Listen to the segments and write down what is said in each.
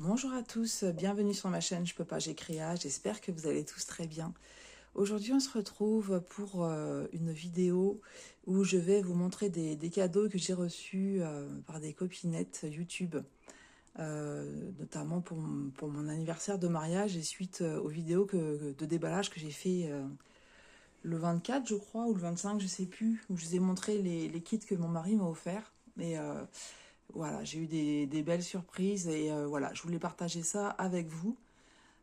Bonjour à tous, bienvenue sur ma chaîne Je peux pas, j'ai créa, j'espère que vous allez tous très bien. Aujourd'hui on se retrouve pour une vidéo où je vais vous montrer des cadeaux que j'ai reçus par des copinettes YouTube, notamment pour mon anniversaire de mariage et suite aux vidéos de déballage que j'ai fait le 24 je crois, ou le 25 je sais plus, où je vous ai montré les kits que mon mari m'a offert. Et voilà, j'ai eu des belles surprises et voilà, je voulais partager ça avec vous.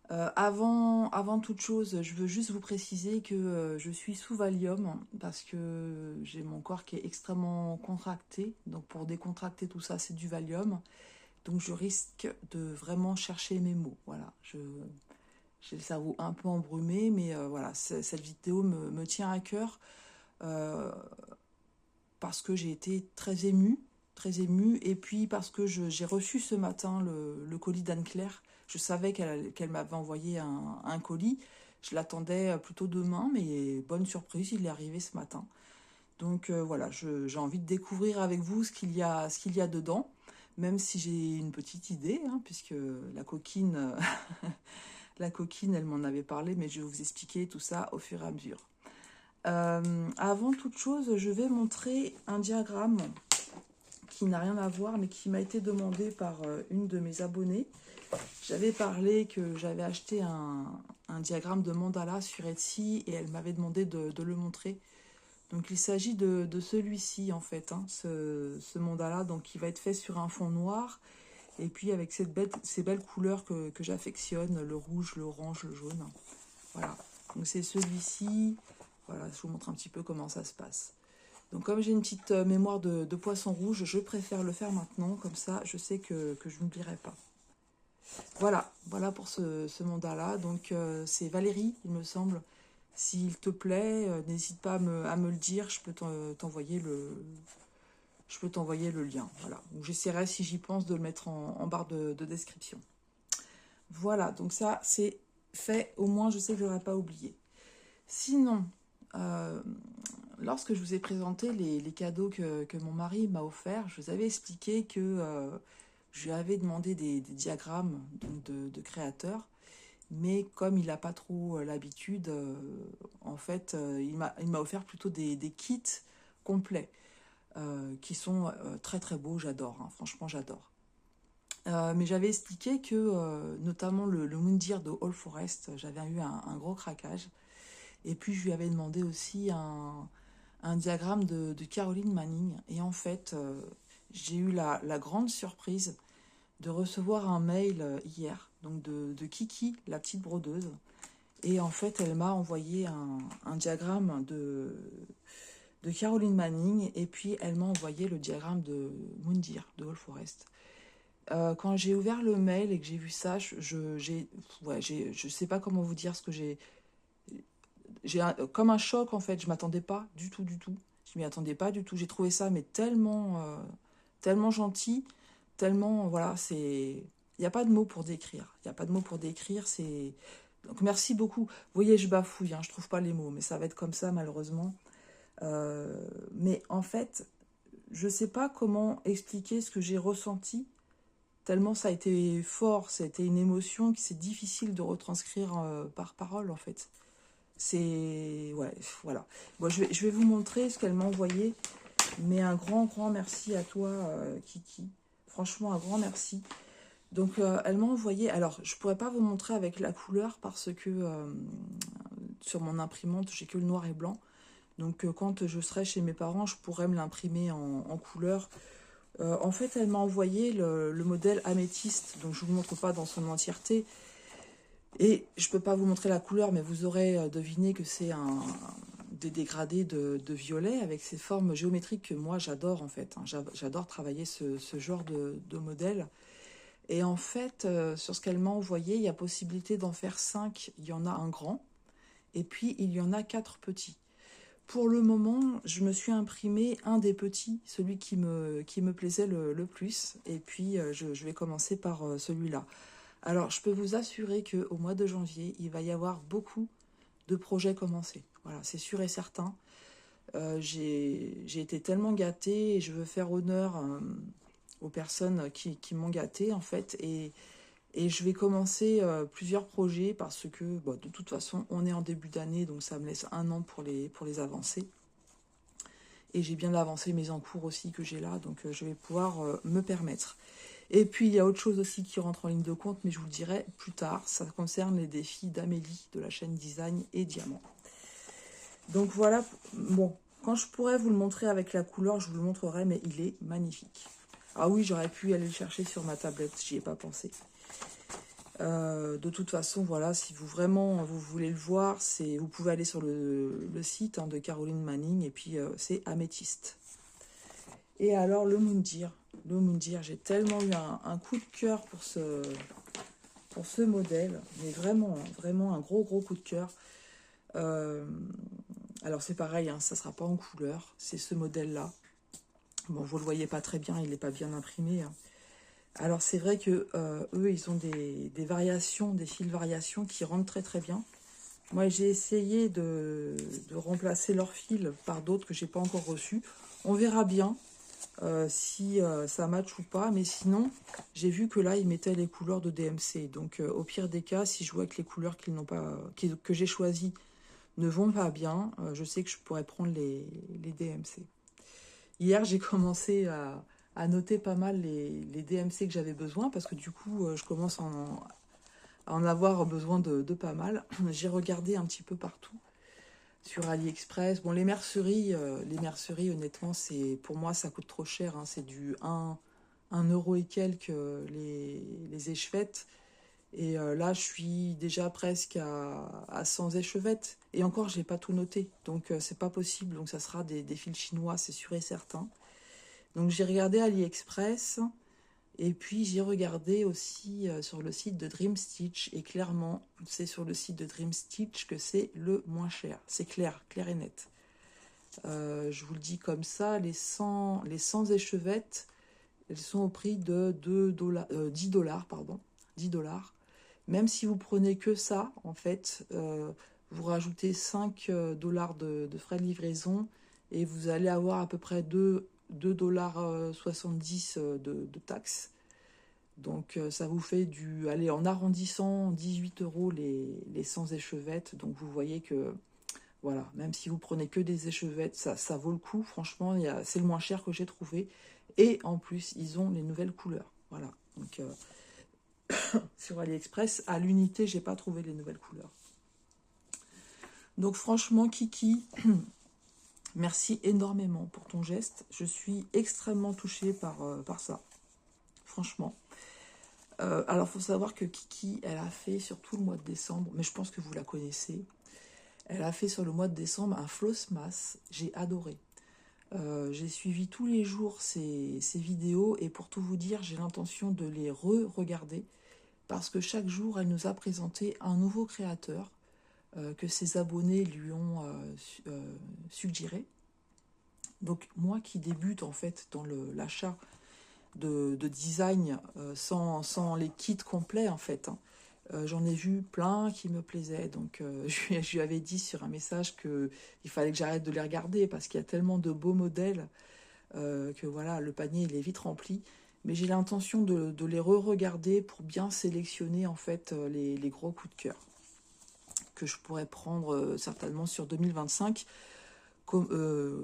Avant toute chose, je veux juste vous préciser que je suis sous Valium parce que j'ai mon corps qui est extrêmement contracté. Donc pour décontracter tout ça, c'est du Valium. Donc je risque de vraiment chercher mes mots. Voilà, j'ai le cerveau un peu embrumé, mais voilà, cette vidéo me tient à cœur euh, parce que j'ai été très émue, et puis parce que j'ai reçu ce matin le colis d'Anne-Claire. Je savais qu'elle m'avait envoyé un colis. Je l'attendais plutôt demain, mais bonne surprise, il est arrivé ce matin. Donc voilà, j'ai envie de découvrir avec vous ce qu'il y a dedans, même si j'ai une petite idée, hein, puisque la coquine, la coquine, elle m'en avait parlé, mais je vais vous expliquer tout ça au fur et à mesure. Avant toute chose, je vais montrer un diagramme qui n'a rien à voir, mais qui m'a été demandé par une de mes abonnées. J'avais parlé que j'avais acheté un diagramme de mandala sur Etsy et elle m'avait demandé de le montrer. Donc il s'agit de celui-ci en fait, hein, ce mandala, donc qui va être fait sur un fond noir et puis avec ces belles couleurs que j'affectionne, le rouge, l'orange, le jaune. Voilà, donc c'est celui-ci. Voilà, je vous montre un petit peu comment ça se passe. Donc comme j'ai une petite mémoire de poisson rouge, je préfère le faire maintenant, comme ça je sais que je n'oublierai pas. Voilà pour ce mandala. Donc c'est Valérie, il me semble. S'il te plaît, n'hésite pas à me le dire, je peux t'envoyer le lien. Voilà. J'essaierai, si j'y pense, de le mettre en barre de description. Voilà, donc ça c'est fait, au moins je sais que je n'aurai pas oublié. Sinon, lorsque je vous ai présenté les cadeaux que mon mari m'a offerts, je vous avais expliqué que je lui avais demandé des diagrammes donc de créateurs, mais comme il n'a pas trop l'habitude, en fait, il m'a offert plutôt des kits complets qui sont très très beaux, j'adore, hein, franchement j'adore. Mais j'avais expliqué que, notamment le Mundir de All Forest, j'avais eu un gros craquage. Et puis je lui avais demandé aussi un diagramme de Caroline Manning. Et en fait, j'ai eu la grande surprise de recevoir un mail hier, donc de Kiki, la petite brodeuse. Et en fait, elle m'a envoyé un diagramme de Caroline Manning, et puis elle m'a envoyé le diagramme de Mundir, de All Forest. Quand j'ai ouvert le mail et que j'ai vu ça, je sais pas comment vous dire ce que j'ai comme un choc en fait. Je m'attendais pas du tout, du tout. Je m'y attendais pas du tout. J'ai trouvé ça mais tellement gentil, tellement voilà, c'est il n'y a pas de mots pour décrire. Il n'y a pas de mots pour décrire. C'est donc merci beaucoup. Vous voyez, je bafouille, hein, je trouve pas les mots, mais ça va être comme ça malheureusement. Mais en fait, je sais pas comment expliquer ce que j'ai ressenti. Tellement ça a été fort, ça a été une émotion qui c'est difficile de retranscrire par parole en fait. C'est... Ouais, voilà. Bon, je vais vous montrer ce qu'elle m'a envoyé. Mais un grand merci à toi, Kiki. Franchement, un grand merci. Donc, elle m'a envoyé... Alors, je pourrais pas vous montrer avec la couleur parce que sur mon imprimante, j'ai que le noir et blanc. Donc, quand je serai chez mes parents, je pourrais me l'imprimer en couleur. En fait, elle m'a envoyé le modèle améthyste. Donc, je ne vous montre pas dans son entièreté. Et je ne peux pas vous montrer la couleur, mais vous aurez deviné que c'est des dégradés de violet avec ces formes géométriques que moi j'adore en fait. Hein. J'adore travailler ce genre de modèle. Et en fait, sur ce qu'elle m'a envoyé, il y a possibilité d'en faire 5. Il y en a un grand et puis il y en a 4 petits. Pour le moment, je me suis imprimé un des petits, celui qui me plaisait le plus. Et puis, je vais commencer par celui-là. Alors, je peux vous assurer qu'au mois de janvier, il va y avoir beaucoup de projets commencés. Voilà, c'est sûr et certain. J'ai été tellement gâtée et je veux faire honneur aux personnes qui m'ont gâtée, en fait. Et Et je vais commencer plusieurs projets parce que bon, de toute façon, on est en début d'année, donc ça me laisse un an pour les avancer. Et j'ai bien avancé mes encours aussi que j'ai là, donc je vais pouvoir me permettre. Et puis, il y a autre chose aussi qui rentre en ligne de compte, mais je vous le dirai plus tard. Ça concerne les défis d'Amélie, de la chaîne Design et Diamant. Donc voilà, bon, quand je pourrais vous le montrer avec la couleur, je vous le montrerai, mais il est magnifique. Ah oui, j'aurais pu aller le chercher sur ma tablette, j'y ai pas pensé. De toute façon, voilà, si vous vraiment vous voulez le voir, vous pouvez aller sur le site de Caroline Manning, et puis c'est Améthyste. Et alors le Moundir, j'ai tellement eu un coup de cœur pour ce modèle, mais vraiment, vraiment un gros coup de cœur. Alors c'est pareil, hein, ça ne sera pas en couleur, c'est ce modèle-là. Bon, vous ne le voyez pas très bien, il n'est pas bien imprimé. Hein. Alors c'est vrai que eux, ils ont des variations, des fils variations qui rendent très bien. Moi, j'ai essayé de remplacer leurs fils par d'autres que j'ai pas encore reçus. On verra bien si ça match ou pas. Mais sinon, j'ai vu que là, ils mettaient les couleurs de DMC. Donc au pire des cas, si je vois que les couleurs que j'ai choisies ne vont pas bien, je sais que je pourrais prendre les DMC. Hier, j'ai commencé à noter pas mal les DMC que j'avais besoin, parce que du coup, je commence à en avoir besoin de pas mal. J'ai regardé un petit peu partout, sur AliExpress. Bon, les merceries, honnêtement, pour moi, ça coûte trop cher. Hein. C'est du 1 euro et quelques les échevettes. Et là, je suis déjà presque à 100 échevettes. Et encore, je n'ai pas tout noté. Donc, c'est pas possible. Donc, ça sera des fils chinois, c'est sûr et certain. Donc, j'ai regardé AliExpress. Et puis, j'ai regardé aussi sur le site de Dream Stitch. Et clairement, c'est sur le site de Dream Stitch que c'est le moins cher. C'est clair et net. Je vous le dis comme ça, les 100 échevettes, elles sont au prix de 10 dollars, pardon. 10 dollars. Même si vous prenez que ça, en fait, vous rajoutez 5 dollars de frais de livraison et vous allez avoir à peu près 2,70 $ de taxes. Donc ça vous fait allez, en arrondissant, 18 € les 100 échevettes. Donc vous voyez que, voilà, même si vous prenez que des échevettes, ça vaut le coup. Franchement, c'est le moins cher que j'ai trouvé. Et en plus, ils ont les nouvelles couleurs. Voilà, donc... sur AliExpress, à l'unité, j'ai pas trouvé les nouvelles couleurs. Donc franchement, Kiki, merci énormément pour ton geste. Je suis extrêmement touchée par ça. Franchement. Alors, il faut savoir que Kiki, elle a fait sur tout le mois de décembre, mais je pense que vous la connaissez. Elle a fait sur le mois de décembre un Flossmas. J'ai adoré. J'ai suivi tous les jours ces vidéos et pour tout vous dire, j'ai l'intention de les re-regarder. Parce que chaque jour, elle nous a présenté un nouveau créateur que ses abonnés lui ont suggéré. Donc moi qui débute en fait dans l'achat de design sans les kits complets en fait, hein, j'en ai vu plein qui me plaisaient. Donc je lui avais dit sur un message qu'il fallait que j'arrête de les regarder parce qu'il y a tellement de beaux modèles que voilà, le panier il est vite rempli. Mais j'ai l'intention de les re-regarder pour bien sélectionner en fait les gros coups de cœur que je pourrais prendre certainement sur 2025,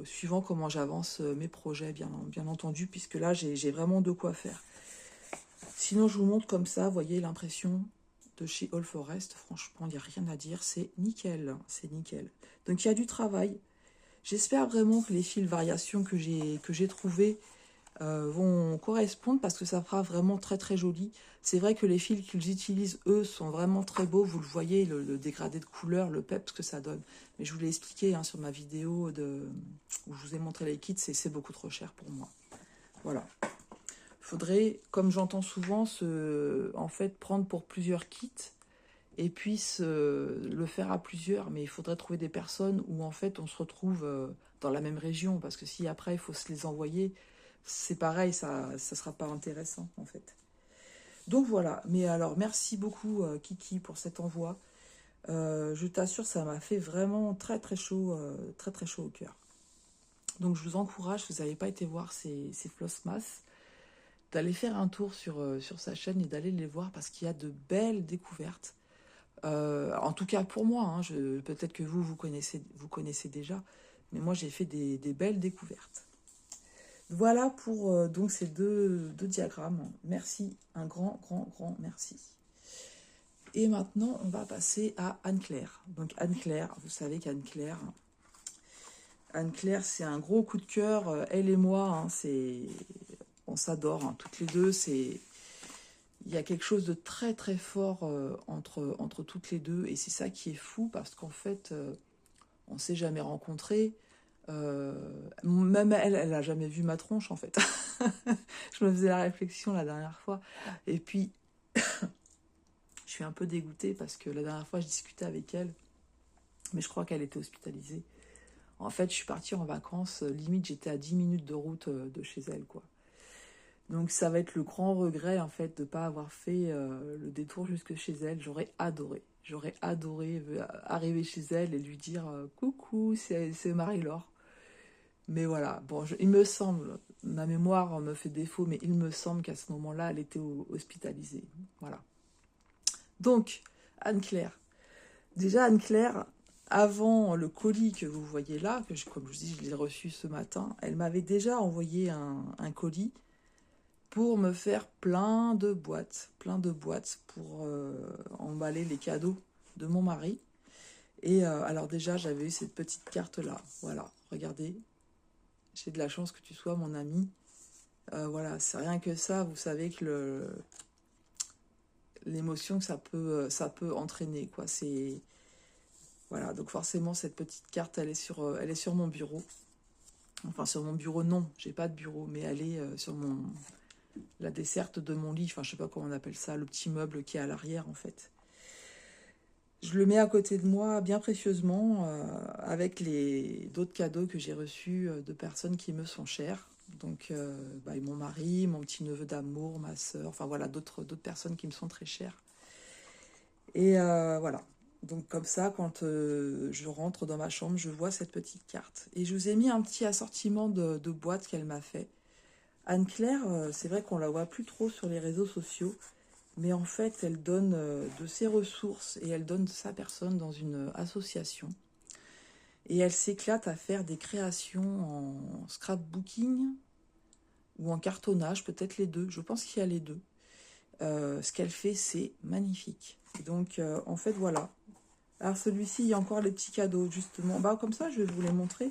suivant comment j'avance mes projets, bien entendu, puisque là j'ai vraiment de quoi faire. Sinon, je vous montre comme ça, vous voyez l'impression de chez All Forest. Franchement, il n'y a rien à dire, c'est nickel, c'est nickel. Donc il y a du travail. J'espère vraiment que les fils variations que j'ai trouvés vont correspondre parce que ça fera vraiment très joli. C'est vrai que les fils qu'ils utilisent, eux, sont vraiment très beaux. Vous le voyez, le dégradé de couleur, le peps que ça donne. Mais je vous l'ai expliqué hein, sur ma vidéo où je vous ai montré les kits, c'est beaucoup trop cher pour moi. Voilà. Il faudrait, comme j'entends souvent, en fait, prendre pour plusieurs kits et puis le faire à plusieurs. Mais il faudrait trouver des personnes où, en fait, on se retrouve dans la même région. Parce que si après, il faut se les envoyer... c'est pareil, ça sera pas intéressant en fait. Donc voilà, mais alors merci beaucoup Kiki pour cet envoi. Je t'assure, ça m'a fait vraiment très chaud au cœur. Donc je vous encourage, si vous n'avez pas été voir ces Flossmas, d'aller faire un tour sur sa chaîne et d'aller les voir parce qu'il y a de belles découvertes. En tout cas pour moi, hein, peut-être que vous connaissez déjà, mais moi j'ai fait des belles découvertes. Voilà pour donc ces deux diagrammes. Merci, un grand merci. Et maintenant, on va passer à Anne-Claire. Donc Anne-Claire, vous savez qu'Anne-Claire, c'est un gros coup de cœur. Elle et moi, hein, on s'adore, hein, toutes les deux. Il y a quelque chose de très très fort entre toutes les deux. Et c'est ça qui est fou parce qu'en fait, on ne s'est jamais rencontrés. Même elle n'a jamais vu ma tronche en fait. Je me faisais la réflexion la dernière fois. Et puis, je suis un peu dégoûtée parce que la dernière fois, je discutais avec elle. Mais je crois qu'elle était hospitalisée. En fait, je suis partie en vacances. Limite, j'étais à 10 minutes de route de chez elle, quoi. Donc, ça va être le grand regret, en fait, de ne pas avoir fait le détour jusque chez elle. J'aurais adoré. J'aurais adoré arriver chez elle et lui dire coucou, c'est Marie-Laure. Mais voilà, bon, il me semble, ma mémoire me fait défaut, mais il me semble qu'à ce moment-là, elle était hospitalisée. Voilà. Donc, Anne-Claire. Déjà, Anne-Claire, avant le colis que vous voyez là, comme je dis, je l'ai reçu ce matin, elle m'avait déjà envoyé un colis pour me faire plein de boîtes pour emballer les cadeaux de mon mari. Et alors déjà, j'avais eu cette petite carte-là. Voilà, regardez. J'ai de la chance que tu sois mon ami. Voilà, c'est rien que ça, vous savez que l'émotion que ça peut entraîner, quoi. C'est voilà, donc forcément cette petite carte, elle est sur mon bureau. Enfin sur mon bureau, non, j'ai pas de bureau, mais elle est sur la desserte de mon lit. Enfin je sais pas comment on appelle ça, le petit meuble qui est à l'arrière en fait. Je le mets à côté de moi bien précieusement avec d'autres cadeaux que j'ai reçus de personnes qui me sont chères. Donc mon mari, mon petit neveu d'amour, ma soeur, enfin voilà, d'autres personnes qui me sont très chères. Et voilà. Donc comme ça, quand je rentre dans ma chambre, je vois cette petite carte. Et je vous ai mis un petit assortiment de boîtes qu'elle m'a fait. Anne-Claire, c'est vrai qu'on la voit plus trop sur les réseaux sociaux, mais en fait, elle donne de ses ressources et elle donne de sa personne dans une association. Et elle s'éclate à faire des créations en scrapbooking ou en cartonnage, peut-être les deux. Je pense qu'il y a les deux. Ce qu'elle fait, c'est magnifique. Et donc, en fait, voilà. Alors, celui-ci, il y a encore les petits cadeaux, justement. Bah, comme ça, je vais vous les montrer.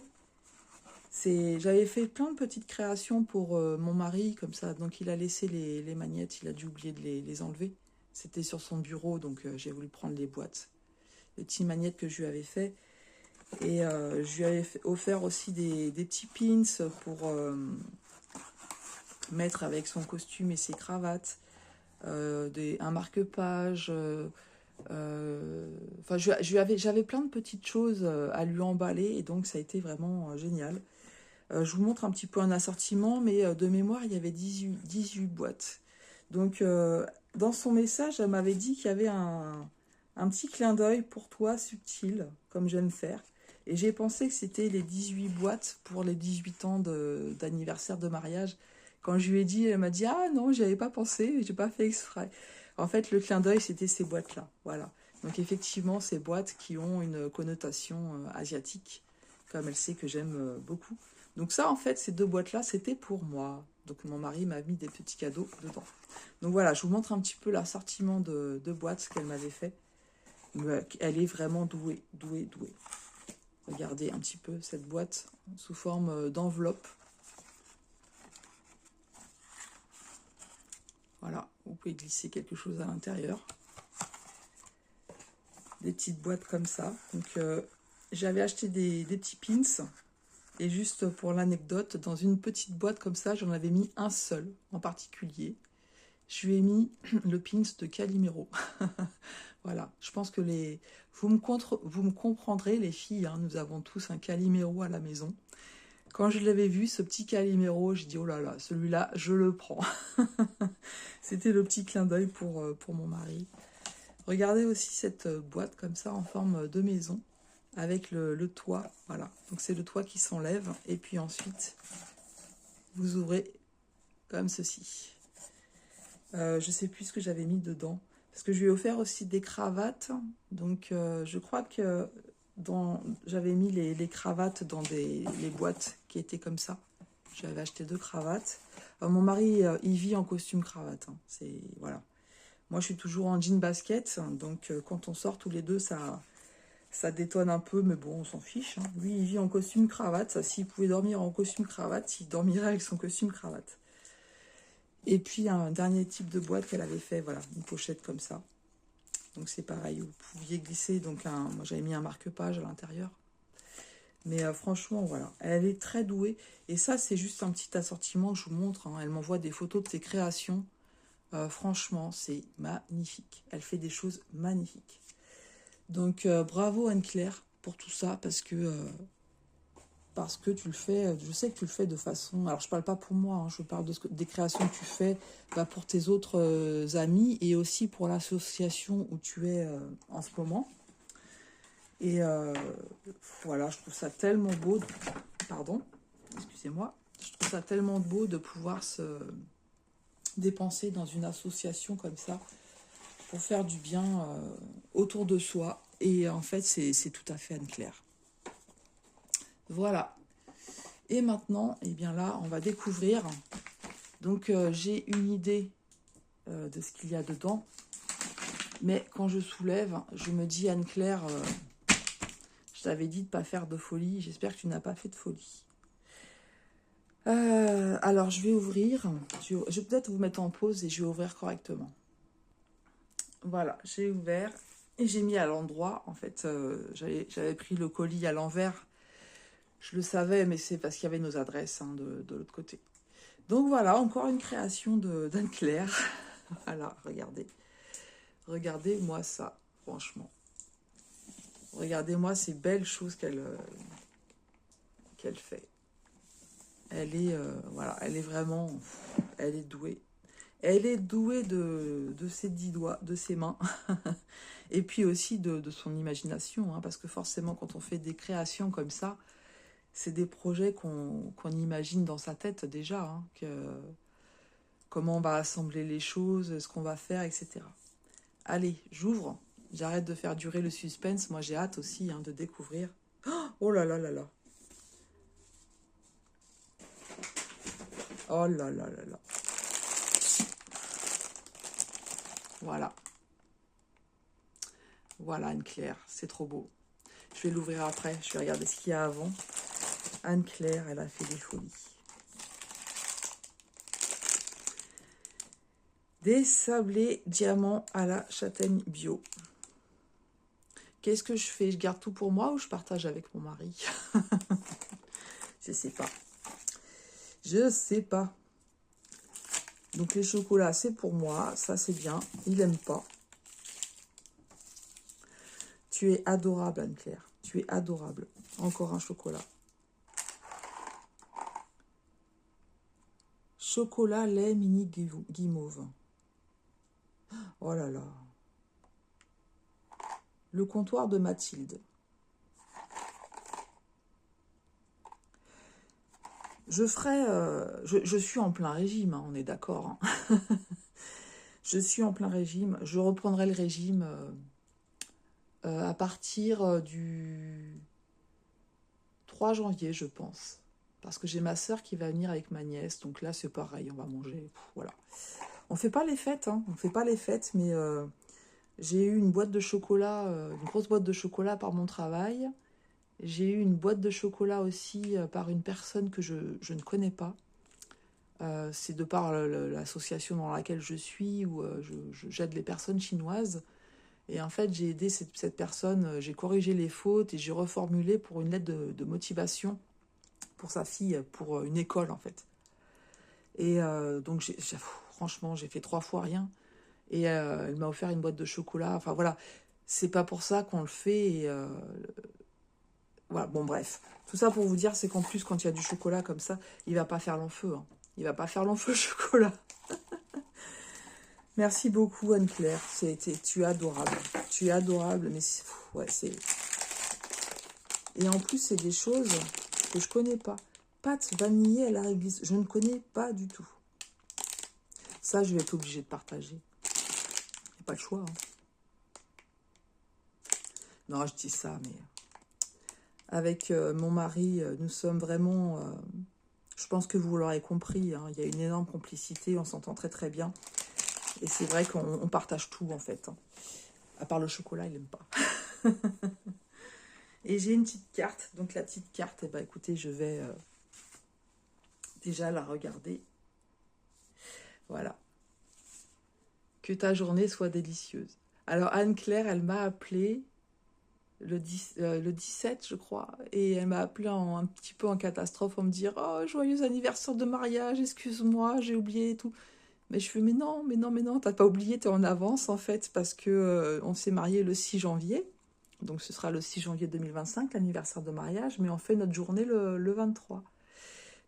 J'avais fait plein de petites créations pour mon mari, comme ça. Donc, il a laissé les magnettes. Il a dû oublier de les enlever. C'était sur son bureau, donc j'ai voulu prendre les boîtes. Les petites magnettes que je lui avais fait. Et je lui avais offert aussi des petits pins pour mettre avec son costume et ses cravates. Un marque-page. Enfin, j'avais plein de petites choses à lui emballer et donc ça a été vraiment génial. Je vous montre un petit peu un assortiment, mais de mémoire, il y avait 18 boîtes. Donc, dans son message, elle m'avait dit qu'il y avait un petit clin d'œil pour toi, subtil, comme j'aime faire. Et j'ai pensé que c'était les 18 boîtes pour les 18 ans d'anniversaire de mariage. Quand je lui ai dit, elle m'a dit « Ah non, j'y avais pas pensé, j'ai pas fait exprès. » En fait, le clin d'œil, c'était ces boîtes-là. Voilà. Donc, effectivement, ces boîtes qui ont une connotation asiatique, comme elle sait que j'aime beaucoup. Donc ça, en fait, ces deux boîtes-là, c'était pour moi. Donc mon mari m'a mis des petits cadeaux dedans. Donc voilà, je vous montre un petit peu l'assortiment de boîtes qu'elle m'avait fait. Elle est vraiment douée. Regardez un petit peu cette boîte sous forme d'enveloppe. Voilà, vous pouvez glisser quelque chose à l'intérieur. Des petites boîtes comme ça. Donc j'avais acheté des petits pins. Et juste pour l'anecdote, dans une petite boîte comme ça, j'en avais mis un seul en particulier. Je lui ai mis le pins de Calimero. Voilà, je pense que vous me comprendrez les filles, hein, nous avons tous un Calimero à la maison. Quand je l'avais vu, ce petit Calimero, je dis oh là là, celui-là, je le prends. C'était le petit clin d'œil pour mon mari. Regardez aussi cette boîte comme ça en forme de maison. Avec le toit, voilà. Donc c'est le toit qui s'enlève. Et puis ensuite, vous ouvrez comme ceci. Je sais plus ce que j'avais mis dedans. Parce que je lui ai offert aussi des cravates. Donc je crois que j'avais mis les cravates dans les boîtes qui étaient comme ça. J'avais acheté 2 cravates. Mon mari, il vit en costume cravate. Hein. Voilà. Moi, je suis toujours en jean basket. Donc quand on sort tous les deux, ça détonne un peu. Mais bon, on s'en fiche. Hein. Lui, il vit en costume cravate. S'il pouvait dormir en costume cravate, il dormirait avec son costume cravate. Et puis un dernier type de boîte qu'elle avait fait, voilà, une pochette comme ça. Donc c'est pareil, vous pouviez glisser, donc moi j'avais mis un marque-page à l'intérieur. Mais franchement, voilà, elle est très douée. Et ça, c'est juste un petit assortiment que je vous montre. Hein. Elle m'envoie des photos de ses créations. Franchement, c'est magnifique. Elle fait des choses magnifiques. Donc bravo Anne-Claire pour tout ça, parce que tu le fais, je sais que tu le fais de façon... Alors, je parle pas pour moi, hein, je parle des créations que tu fais pour tes autres amis et aussi pour l'association où tu es en ce moment. Et voilà, je trouve ça tellement beau... Pardon, excusez-moi. Je trouve ça tellement beau de pouvoir se dépenser dans une association comme ça pour faire du bien autour de soi. Et en fait, c'est tout à fait Anne-Claire. Voilà. Et maintenant, eh bien là, on va découvrir. Donc, j'ai une idée de ce qu'il y a dedans. Mais quand je soulève, je me dis, Anne-Claire, je t'avais dit de ne pas faire de folie. J'espère que tu n'as pas fait de folie. Alors, je vais ouvrir. Je vais peut-être vous mettre en pause et je vais ouvrir correctement. Voilà, j'ai ouvert et j'ai mis à l'endroit. En fait, j'avais pris le colis à l'envers. Je le savais, mais c'est parce qu'il y avait nos adresses hein, de l'autre côté. Donc voilà, encore une création d'Anne-Claire. Voilà, regardez. Regardez-moi ça, franchement. Regardez-moi ces belles choses qu'elle fait. Elle est, voilà, elle est vraiment, elle est douée. Elle est douée de ses 10 doigts, de ses mains. Et puis aussi de son imagination, hein, parce que forcément, quand on fait des créations comme ça, c'est des projets qu'on imagine dans sa tête déjà, hein, comment on va assembler les choses, ce qu'on va faire, etc. Allez, j'ouvre. J'arrête de faire durer le suspense. Moi, j'ai hâte aussi hein, de découvrir. Oh là là là là. Oh là là là là. Voilà. Voilà Anne-Claire. C'est trop beau. Je vais l'ouvrir après. Je vais regarder ce qu'il y a avant. Anne-Claire, elle a fait des folies. Des sablés diamants à la châtaigne bio. Qu'est-ce que je fais? Je garde tout pour moi ou je partage avec mon mari? Je sais pas. Je sais pas. Donc les chocolats, c'est pour moi. Ça, c'est bien. Il aime pas. Tu es adorable, Anne-Claire. Tu es adorable. Encore un chocolat. Chocolat, lait, mini guimauve. Oh là là. Le comptoir de Mathilde. Je ferai... je suis en plein régime, hein, on est d'accord. Hein. Je suis en plein régime. Je reprendrai le régime à partir du 3 janvier, je pense. Parce que j'ai ma sœur qui va venir avec ma nièce. Donc là, c'est pareil, on va manger. Voilà. On fait pas les fêtes, hein. On fait pas les fêtes, mais j'ai eu une boîte de chocolat, une grosse boîte de chocolat par mon travail. J'ai eu une boîte de chocolat aussi par une personne que je ne connais pas. C'est de par l'association dans laquelle je suis, où j'aide les personnes chinoises. Et en fait, j'ai aidé cette personne, j'ai corrigé les fautes et j'ai reformulé pour une lettre de motivation pour sa fille, pour une école en fait. Et donc, franchement, j'ai fait 3 fois rien. Et elle m'a offert une boîte de chocolat. Enfin voilà, c'est pas pour ça qu'on le fait. Et, voilà, bon bref. Tout ça pour vous dire, c'est qu'en plus, quand il y a du chocolat comme ça, il va pas faire long feu. Hein. Il va pas faire long feu, le chocolat. Merci beaucoup, Anne-Claire. Tu es adorable. Tu es adorable, mais ouais, c'est... Et en plus, c'est des choses que je connais pas. Pâte vanillée à la réglisse. Je ne connais pas du tout. Ça, je vais être obligée de partager. Il n'y a pas le choix. Hein. Non, je dis ça, mais... Avec mon mari, nous sommes vraiment... je pense que vous l'aurez compris, hein, il y a une énorme complicité, on s'entend très très bien. Et c'est vrai qu'on partage tout, en fait. Hein. À part le chocolat, il n'aime pas. Et j'ai une petite carte. Donc la petite carte, eh ben, écoutez, je vais déjà la regarder. Voilà. Que ta journée soit délicieuse. Alors Anne-Claire, elle m'a appelé le 17, je crois. Et elle m'a appelé un petit peu en catastrophe en me dire « Oh, joyeux anniversaire de mariage, excuse-moi, j'ai oublié et tout. » Mais je fais « Mais non, mais non, mais non, t'as pas oublié, t'es en avance en fait, parce que on s'est marié le 6 janvier. » Donc ce sera le 6 janvier 2025, l'anniversaire de mariage, mais on fait notre journée le 23.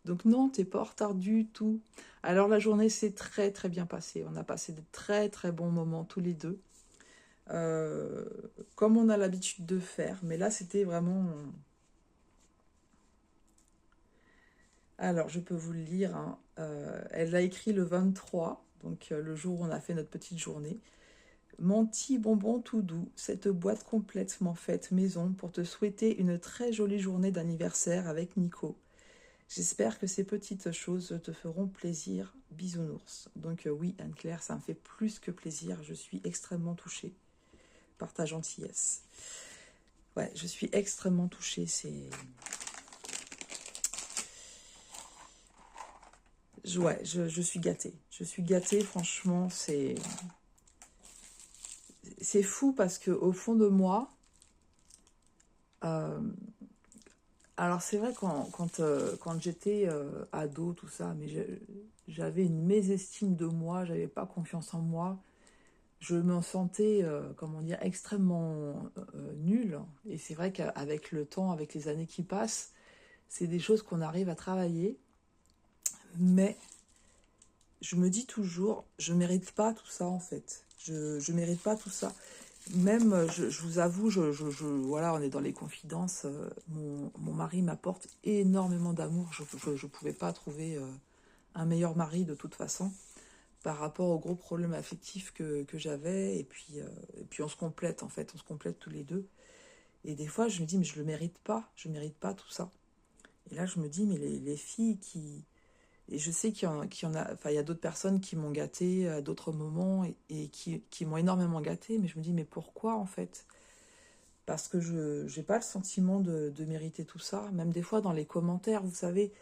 Donc non, t'es pas en retard du tout. Alors la journée s'est très très bien passée. On a passé de très très bons moments tous les deux. Comme on a l'habitude de faire. Mais là c'était vraiment... Alors je peux vous le lire. Hein. Elle l'a écrit le 23, donc le jour où on a fait notre petite journée. Mon petit bonbon tout doux, cette boîte complètement faite maison pour te souhaiter une très jolie journée d'anniversaire avec Nico. J'espère que ces petites choses te feront plaisir. Bisounours. Donc oui, Anne-Claire, ça me fait plus que plaisir. Je suis extrêmement touchée par ta gentillesse. Ouais, je suis extrêmement touchée. Ouais, je suis gâtée. Je suis gâtée, franchement, c'est fou parce que au fond de moi... alors c'est vrai quand j'étais ado, tout ça, mais j'avais une mésestime de moi, j'avais pas confiance en moi. Je me sentais, comment dire, extrêmement nulle. Et c'est vrai qu'avec le temps, avec les années qui passent, c'est des choses qu'on arrive à travailler. Mais je me dis toujours, je mérite pas tout ça en fait. Je mérite pas tout ça. Même, je vous avoue, voilà, on est dans les confidences. Mon mari m'apporte énormément d'amour. Je pouvais pas trouver un meilleur mari de toute façon par rapport aux gros problèmes affectifs que j'avais. Et puis on se complète en fait, on se complète tous les deux. Et des fois, je me dis, mais je le mérite pas. Je mérite pas tout ça. Et là, je me dis, mais les filles qui... Et je sais qu'il y en a, enfin, il y a d'autres personnes qui m'ont gâtée à d'autres moments et qui m'ont énormément gâtée, mais je me dis, mais pourquoi en fait? Parce que je n'ai pas le sentiment de mériter tout ça. Même des fois dans les commentaires, vous savez,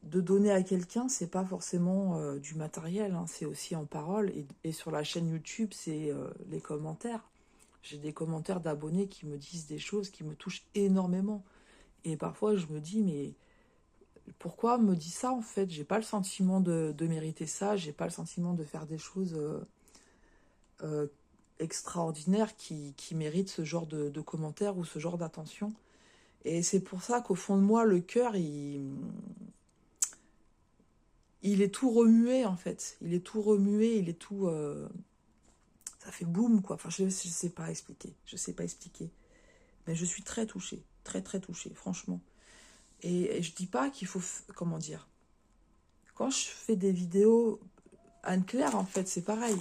de donner à quelqu'un, c'est pas forcément du matériel, hein, c'est aussi en parole. Et sur la chaîne YouTube, c'est les commentaires. J'ai des commentaires d'abonnés qui me disent des choses qui me touchent énormément. Et parfois, je me dis, mais pourquoi me dit ça en fait? J'ai pas le sentiment de mériter ça, j'ai pas le sentiment de faire des choses euh, extraordinaires qui méritent ce genre de commentaires ou ce genre d'attention. Et c'est pour ça qu'au fond de moi, le cœur, il est tout remué en fait. Il est tout remué, il est tout... ça fait boum quoi. Enfin, je sais pas expliquer. Je sais pas expliquer. Mais je suis très touchée. Très très touchée, franchement. Et je dis pas qu'il faut... Comment dire? Quand je fais des vidéos... Anne-Claire, en fait, c'est pareil.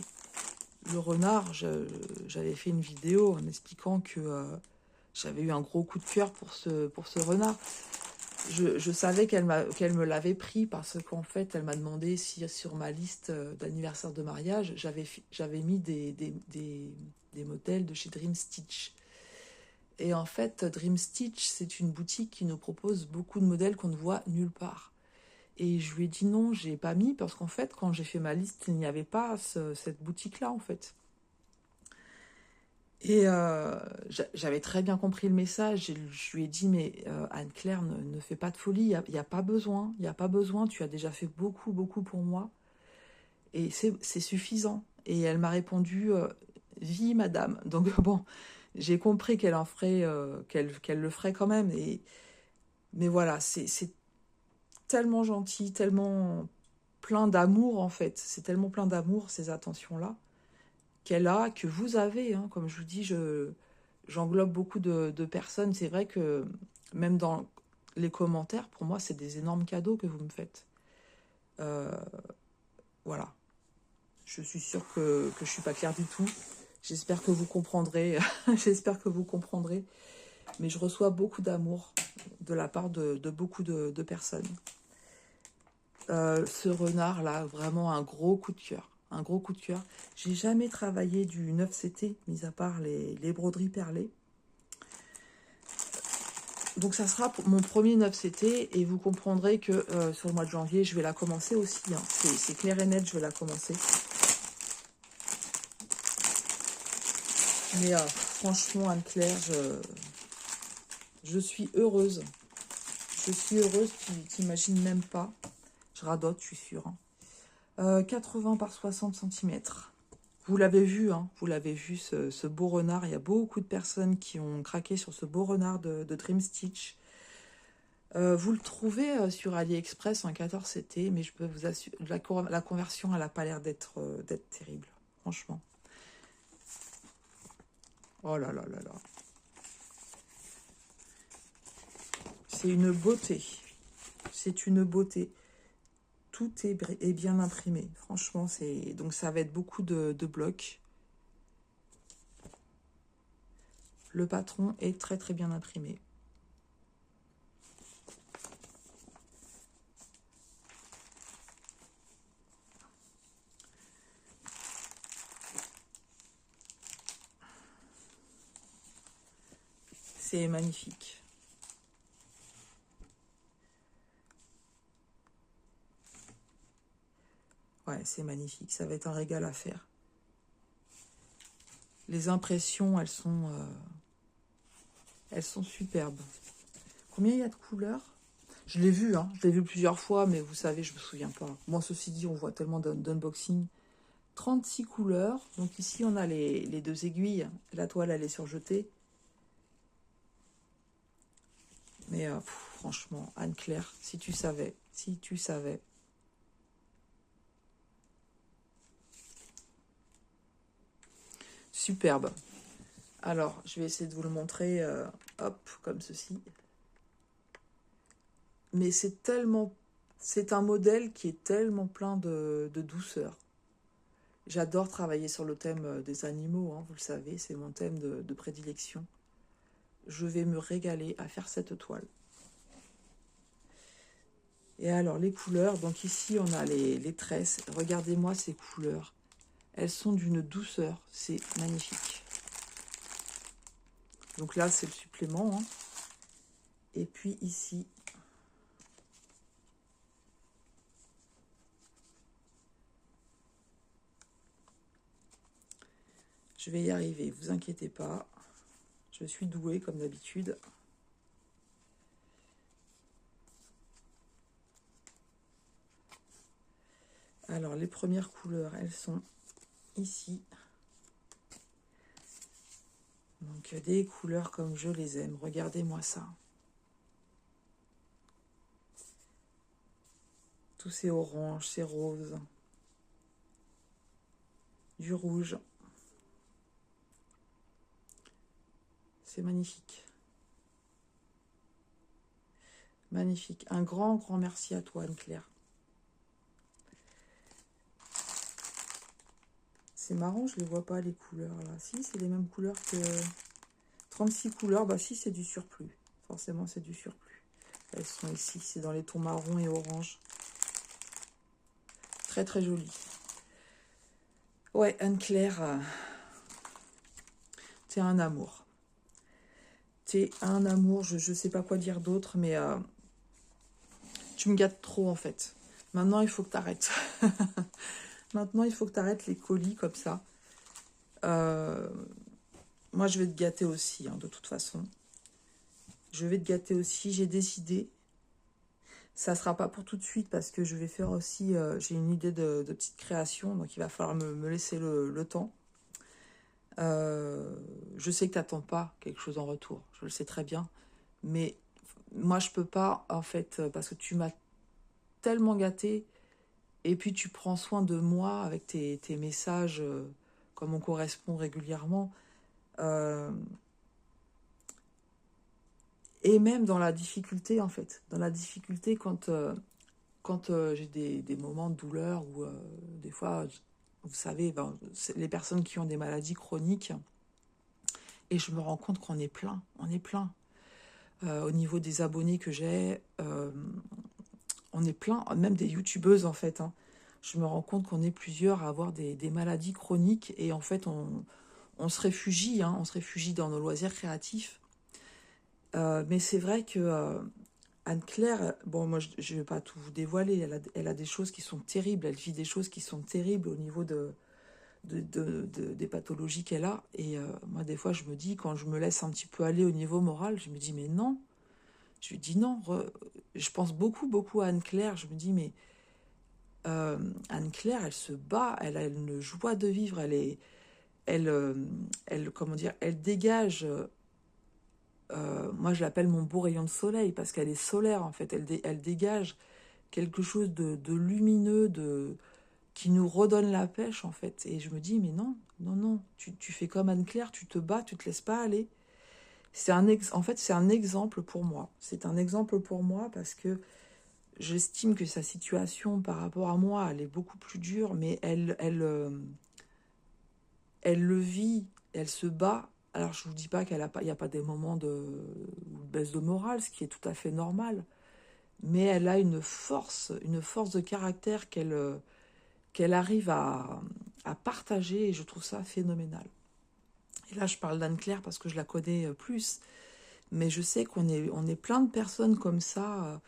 Le renard, j'avais fait une vidéo en expliquant que j'avais eu un gros coup de cœur pour ce renard. Je savais qu'elle me l'avait pris parce qu'en fait, elle m'a demandé si sur ma liste d'anniversaire de mariage, j'avais mis des modèles de chez Dream Stitch. Et en fait, Dream Stitch, c'est une boutique qui nous propose beaucoup de modèles qu'on ne voit nulle part. Et je lui ai dit non, j'ai pas mis parce qu'en fait, quand j'ai fait ma liste, il n'y avait pas cette boutique-là, en fait. Et j'avais très bien compris le message. Et je lui ai dit, mais Anne-Claire, ne fais pas de folie, il n'y a pas besoin. Il n'y a pas besoin, tu as déjà fait beaucoup, beaucoup pour moi. Et c'est suffisant. Et elle m'a répondu, vie, madame. Donc bon, j'ai compris qu'elle en ferait, qu'elle le ferait quand même. Mais voilà, c'est tellement gentil, tellement plein d'amour en fait. C'est tellement plein d'amour, ces attentions-là, qu'elle a, que vous avez. Hein. Comme je vous dis, j'englobe beaucoup de personnes. C'est vrai que même dans les commentaires, pour moi, c'est des énormes cadeaux que vous me faites. Voilà. Je suis sûre que je ne suis pas claire du tout. J'espère que vous comprendrez. J'espère que vous comprendrez. Mais je reçois beaucoup d'amour de la part de beaucoup de personnes. Ce renard-là, vraiment un gros coup de cœur. Un gros coup de cœur. J'ai jamais travaillé du 9CT, mis à part les broderies perlées. Donc ça sera mon premier 9CT et vous comprendrez que sur le mois de janvier, je vais la commencer aussi. Hein. C'est clair et net, je vais la commencer. Mais franchement, Anne-Claire, je suis heureuse. Je suis heureuse, tu t'imagines même pas. Je radote, je suis sûre. Hein. 80 par 60 cm. Vous l'avez vu, hein, vous l'avez vu, ce beau renard. Il y a beaucoup de personnes qui ont craqué sur ce beau renard de Dream Stitch. Vous le trouvez sur AliExpress en 14CT, mais je peux vous assurer, la conversion, elle n'a pas l'air d'être terrible, franchement. Oh là là là là. C'est une beauté. C'est une beauté. Tout est bien imprimé. Franchement, donc ça va être beaucoup de blocs. Le patron est très très bien imprimé. C'est magnifique. Ouais, c'est magnifique. Ça va être un régal à faire. Les impressions, elles sont superbes. Combien il y a de couleurs? Je l'ai vu, hein. Je l'ai vu plusieurs fois, mais vous savez, je me souviens pas. Moi, ceci dit, on voit tellement d'unboxing. 36 couleurs. Donc ici, on a les deux aiguilles. La toile, elle est surjetée. Mais franchement, Anne-Claire, si tu savais, si tu savais. Superbe. Alors, je vais essayer de vous le montrer, hop, comme ceci. Mais c'est un modèle qui est tellement plein de douceur. J'adore travailler sur le thème des animaux, hein, vous le savez, c'est mon thème de prédilection. Je vais me régaler à faire cette toile. Et alors, les couleurs, donc ici, on a les tresses. Regardez-moi ces couleurs. Elles sont d'une douceur, c'est magnifique. Donc là, c'est le supplément. Hein. Et puis ici, je vais y arriver, vous inquiétez pas. Je suis douée comme d'habitude. Alors, les premières couleurs, elles sont ici. Donc, des couleurs comme je les aime. Regardez-moi ça. Tous ces oranges, ces roses. Du rouge. C'est magnifique. Magnifique. Un grand, grand merci à toi, Anne-Claire. C'est marrant, je ne les vois pas, les couleurs, là. Si, c'est les mêmes couleurs que... 36 couleurs, bah si, c'est du surplus. Forcément, c'est du surplus. Elles sont ici, c'est dans les tons marron et orange. Très, très joli. Ouais, Anne-Claire, t'es un amour. T'es un amour, je ne sais pas quoi dire d'autre, mais tu me gâtes trop, en fait. Maintenant, il faut que t'arrêtes. Maintenant, il faut que t'arrêtes les colis comme ça. Moi, je vais te gâter aussi, hein, de toute façon. Je vais te gâter aussi, j'ai décidé. Ça ne sera pas pour tout de suite parce que je vais faire aussi... j'ai une idée de petite création, donc il va falloir me laisser le temps. Je sais que tu n'attends pas quelque chose en retour, je le sais très bien. Mais moi, je peux pas, en fait, parce que tu m'as tellement gâté. Et puis, tu prends soin de moi avec tes messages, comme on correspond régulièrement. Et même dans la difficulté, en fait. Dans la difficulté, quand j'ai des moments de douleur ou des fois, vous savez, ben, les personnes qui ont des maladies chroniques, et je me rends compte qu'on est plein, on est plein. Au niveau des abonnés que j'ai, on est plein, même des youtubeuses en fait, hein. Je me rends compte qu'on est plusieurs à avoir des maladies chroniques, et en fait, on se réfugie, hein, on se réfugie dans nos loisirs créatifs. Mais c'est vrai que Anne-Claire, bon, moi, je ne vais pas tout vous dévoiler, elle a des choses qui sont terribles, elle vit des choses qui sont terribles au niveau des pathologies qu'elle a. Et moi, des fois, je me dis, quand je me laisse un petit peu aller au niveau moral, je me dis, mais non. Je lui dis non. Je pense beaucoup, beaucoup à Anne-Claire. Je me dis, mais Anne-Claire, elle se bat, elle a une joie de vivre, comment dire, elle dégage. Moi, je l'appelle mon beau rayon de soleil parce qu'elle est solaire en fait. Elle dégage quelque chose de lumineux, qui nous redonne la pêche en fait. Et je me dis, mais non, non, non, tu fais comme Anne-Claire, tu te bats, tu te laisses pas aller. En fait, c'est un exemple pour moi. C'est un exemple pour moi parce que j'estime que sa situation par rapport à moi, elle est beaucoup plus dure, mais elle le vit, elle se bat. Alors, je ne vous dis pas il n'y a pas des moments de baisse de morale, ce qui est tout à fait normal, mais elle a une force de caractère qu'elle arrive à partager, et je trouve ça phénoménal. Et là, je parle d'Anne-Claire parce que je la connais plus, mais je sais on est plein de personnes comme ça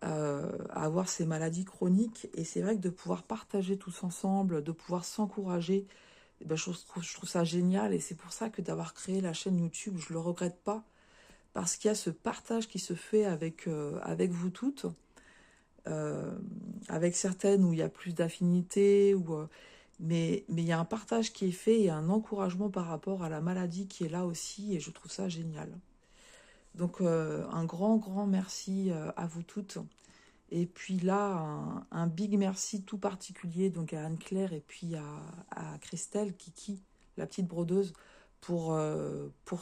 à avoir ces maladies chroniques, et c'est vrai que de pouvoir partager tous ensemble, de pouvoir s'encourager, eh ben, je trouve ça génial, et c'est pour ça que d'avoir créé la chaîne YouTube, je le regrette pas, parce qu'il y a ce partage qui se fait avec vous toutes, euh, avec certaines où il y a plus d'affinité, mais il y a un partage qui est fait et un encouragement par rapport à la maladie qui est là aussi, et je trouve ça génial. Donc un grand, grand merci à vous toutes. Et puis là, un big merci tout particulier donc à Anne-Claire et puis à Christelle, Kiki, la petite brodeuse, pour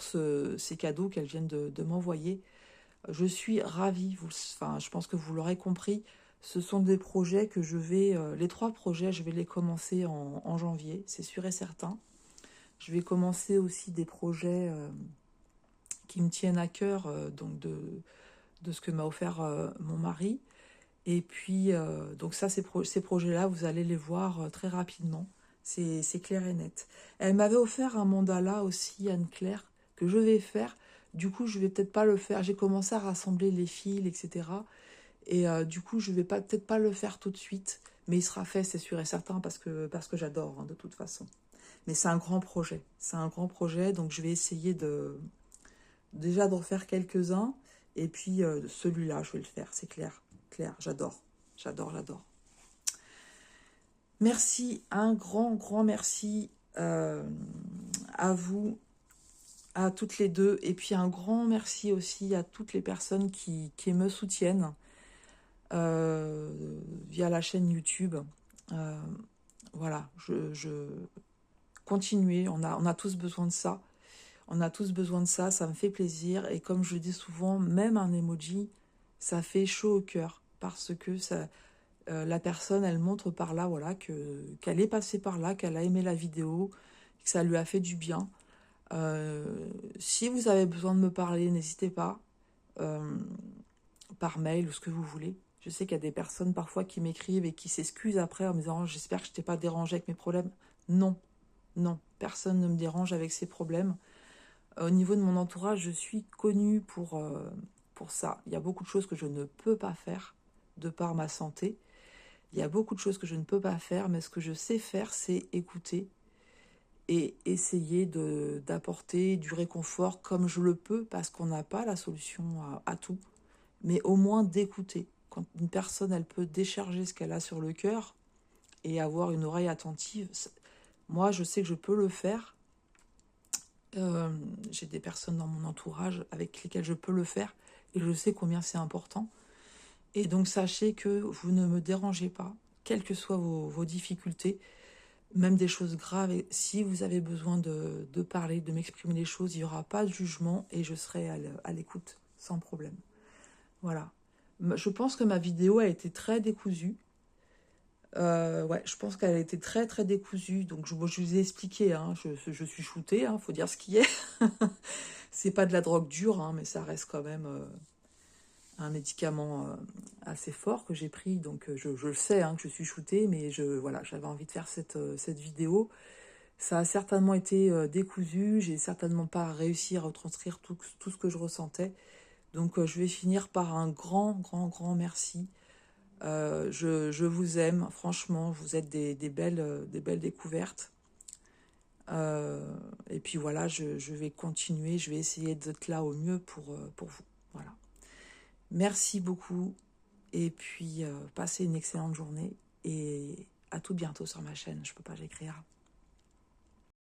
ces cadeaux qu'elles viennent de m'envoyer. Je suis ravie, enfin, je pense que vous l'aurez compris, ce sont des projets que les 3 projets, je vais les commencer en janvier, c'est sûr et certain. Je vais commencer aussi des projets qui me tiennent à cœur, donc de ce que m'a offert mon mari. Et puis, donc ça, ces projets-là, vous allez les voir très rapidement. C'est clair et net. Elle m'avait offert un mandala aussi, Anne-Claire, que je vais faire. Du coup, je vais peut-être pas le faire. J'ai commencé à rassembler les fils, etc. Et du coup, je vais peut-être pas le faire tout de suite. Mais il sera fait, c'est sûr et certain, parce que j'adore, hein, de toute façon. Mais c'est un grand projet. C'est un grand projet, donc je vais essayer déjà de refaire quelques-uns. Et puis, celui-là, je vais le faire, c'est clair. Claire, j'adore, j'adore, j'adore. Merci, un grand, grand merci à vous, à toutes les deux, et puis un grand merci aussi à toutes les personnes qui me soutiennent via la chaîne YouTube. Euh, voilà, continuez, on a tous besoin de ça. On a tous besoin de ça, ça me fait plaisir. Et comme je dis souvent, même un emoji, ça fait chaud au cœur parce que la personne, elle montre par là, voilà, qu'elle est passée par là, qu'elle a aimé la vidéo, que ça lui a fait du bien. Si vous avez besoin de me parler, n'hésitez pas, euh, par mail ou ce que vous voulez. Je sais qu'il y a des personnes parfois qui m'écrivent et qui s'excusent après en me disant: oh, j'espère que je t'ai pas dérangé avec mes problèmes. Non, non, personne ne me dérange avec ses problèmes. Au niveau de mon entourage, je suis connue pour ça. Il y a beaucoup de choses que je ne peux pas faire de par ma santé. Il y a beaucoup de choses que je ne peux pas faire, mais ce que je sais faire, c'est écouter et essayer d'apporter du réconfort comme je le peux, parce qu'on n'a pas la solution à tout, mais au moins d'écouter. Quand une personne, elle peut décharger ce qu'elle a sur le cœur et avoir une oreille attentive, moi, je sais que je peux le faire. J'ai des personnes dans mon entourage avec lesquelles je peux le faire, et je sais combien c'est important. Et donc, sachez que vous ne me dérangez pas, quelles que soient vos difficultés, même des choses graves. Et si vous avez besoin de parler, de m'exprimer les choses, il n'y aura pas de jugement et je serai à l'écoute, sans problème. Voilà. Je pense que ma vidéo a été très décousue. Ouais, je pense qu'elle était très très décousue. Donc moi, je vous ai expliqué, hein, je suis shootée, hein, faut dire ce qui est. C'est pas de la drogue dure, hein, mais ça reste quand même un médicament assez fort que j'ai pris. Donc je le sais, hein, que je suis shootée, mais voilà, j'avais envie de faire cette vidéo. Ça a certainement été décousu, j'ai certainement pas réussi à retranscrire tout ce que je ressentais. Donc je vais finir par un grand, grand, grand merci. Je vous aime, franchement, vous êtes des belles découvertes. Et puis voilà, je vais continuer, je vais essayer d'être là au mieux pour vous. Voilà. Merci beaucoup, et puis passez une excellente journée, et à tout bientôt sur ma chaîne, je peux pas l'écrire.